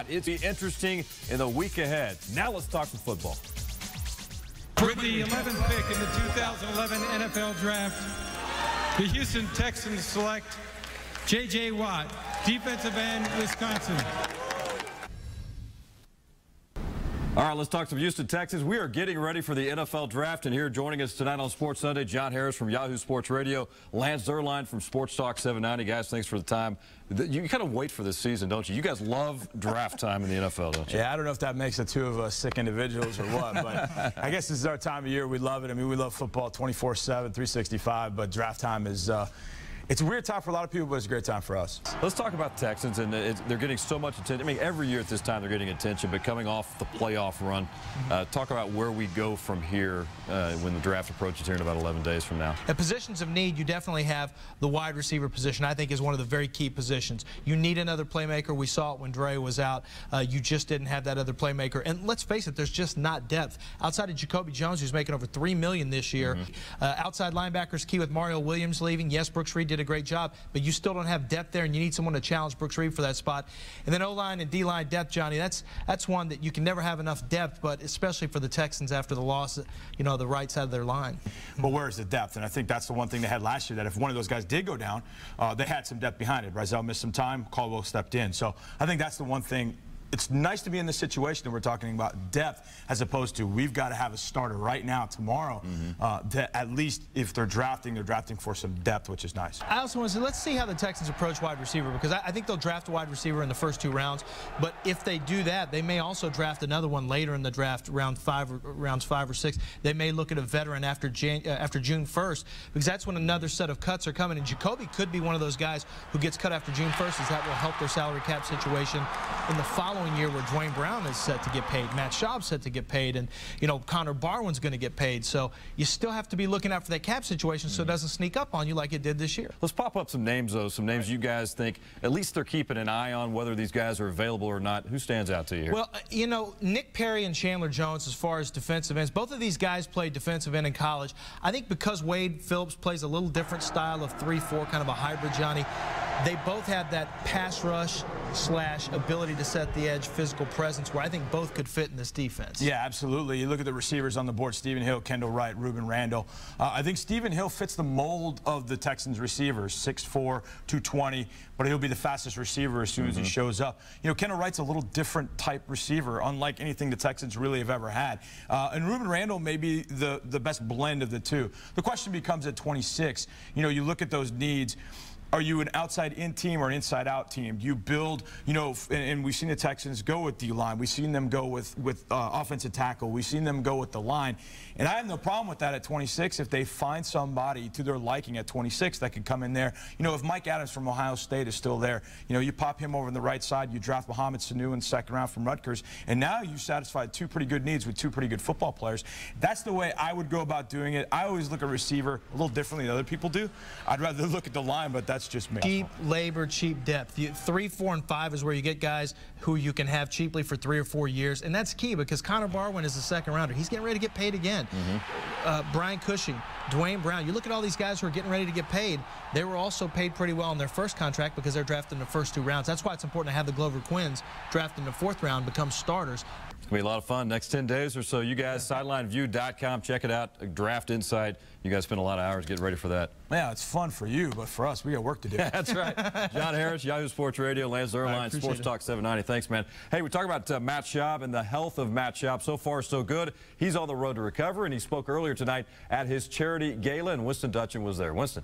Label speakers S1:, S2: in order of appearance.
S1: It's be interesting in the week ahead. Now let's talk some football.
S2: With the 11th pick in the 2011 NFL Draft, the Houston Texans select J.J. Watt, defensive end, Wisconsin.
S1: All right, let's talk some Houston Texans. We are getting ready for the NFL Draft, and here joining us tonight on Sports Sunday, John Harris from Yahoo Sports Radio, Lance Zierlein from Sports Talk 790. Guys, thanks for the time. You kind of wait for this season, don't you? You guys love draft time in the NFL, don't you?
S3: Yeah, I don't know if that makes the two of us sick individuals or what, but I guess this is our time of year. We love it. I mean, we love football 24/7, 365, but draft time is it's a weird time for a lot of people, but it's a great time for us.
S1: Let's talk about the Texans, and they're getting so much attention. I mean, every year at this time they're getting attention, but coming off the playoff run, talk about where we go from here when the draft approaches here in about 11 days from now.
S4: At positions of need, you definitely have the wide receiver position. I think is one of the very key positions. You need another playmaker. We saw it when Dre was out. You just didn't have that other playmaker. And let's face it, there's just not depth. Outside of Jacoby Jones, who's making over $3 million this year, outside linebackers key with Mario Williams leaving. Yes, Brooks Reed did a great job, but you still don't have depth there, and you need someone to challenge Brooks Reed for that spot. And then O-line and D-line depth, Johnny, that's one that you can never have enough depth, but especially for the Texans after the loss, you know, the right side of their line.
S3: Well, where's the depth? And I think that's the one thing they had last year, that if one of those guys did go down, they had some depth behind it. Rizal missed some time, Caldwell stepped in. So I think that's the one thing. It's nice to be in this situation that we're talking about depth, as opposed to we've got to have a starter right now, tomorrow. That at least if they're drafting for some depth, which is nice.
S4: I also want to say, let's see how the Texans approach wide receiver, because I think they'll draft a wide receiver in the first 2 rounds. But if they do that, they may also draft another one later in the draft, rounds 5 or 6. They may look at a veteran after June 1st, because that's when another set of cuts are coming. And Jacoby could be one of those guys who gets cut after June 1st, as that will help their salary cap situation in the following year, where Dwayne Brown is set to get paid, Matt Schaub's set to get paid, and you know Connor Barwin's going to get paid. So you still have to be looking out for that cap situation so it doesn't sneak up on you like it did this year.
S1: Let's pop up some names, though, some names you guys think at least they're keeping an eye on, whether these guys are available or not. Who stands out to you here?
S4: Well, you know, Nick Perry and Chandler Jones, as far as defensive ends, both of these guys played defensive end in college. I think because Wade Phillips plays a little different style of 3-4, kind of a hybrid, Johnny, they both have that pass rush / ability to set the edge, physical presence, where I think both could fit in this defense.
S3: Yeah, absolutely. You look at the receivers on the board: Stephen Hill, Kendall Wright, Ruben Randall. I think Stephen Hill fits the mold of the Texans receivers, 6'4", 220, but he'll be the fastest receiver as soon as he shows up. You know, Kendall Wright's a little different type receiver, unlike anything the Texans really have ever had. And Ruben Randall may be the best blend of the two. The question becomes at 26, you know, you look at those needs. Are you an outside-in team or an inside-out team? Do you build, you know, and we've seen the Texans go with D-line. We've seen them go with offensive tackle. We've seen them go with the line. And I have no problem with that at 26 if they find somebody to their liking at 26 that could come in there. You know, if Mike Adams from Ohio State is still there, you know, you pop him over on the right side, you draft Mohamed Sanu in the 2nd round from Rutgers, and now you satisfied 2 pretty good needs with 2 pretty good football players. That's the way I would go about doing it. I always look at receiver a little differently than other people do. I'd rather look at the line, but that's just me.
S4: Cheap labor, cheap depth. 3, 4, and 5 is where you get guys who you can have cheaply for 3 or 4 years, and that's key because Connor Barwin is a 2nd rounder. He's getting ready to get paid again. Brian Cushing, Dwayne Brown. You look at all these guys who are getting ready to get paid. They were also paid pretty well in their first contract because they're drafted in the first 2 rounds. That's why it's important to have the Glover Quins drafted in the 4th round become starters.
S1: It's going to be a lot of fun next 10 days or so. You guys, sidelineview.com, check it out. Draft Insight. You guys spend a lot of hours getting ready for that.
S3: Yeah, it's fun for you, but for us, we got work to do.
S1: That's right. John Harris, Yahoo Sports Radio, Lance Zierlein, Sports Talk 790. Thanks, man. Hey, we talk about Matt Schaub and the health of Matt Schaub. So far, so good. He's on the road to recover, and he spoke earlier tonight at his charity gala, and Winston Dutchin was there. Winston.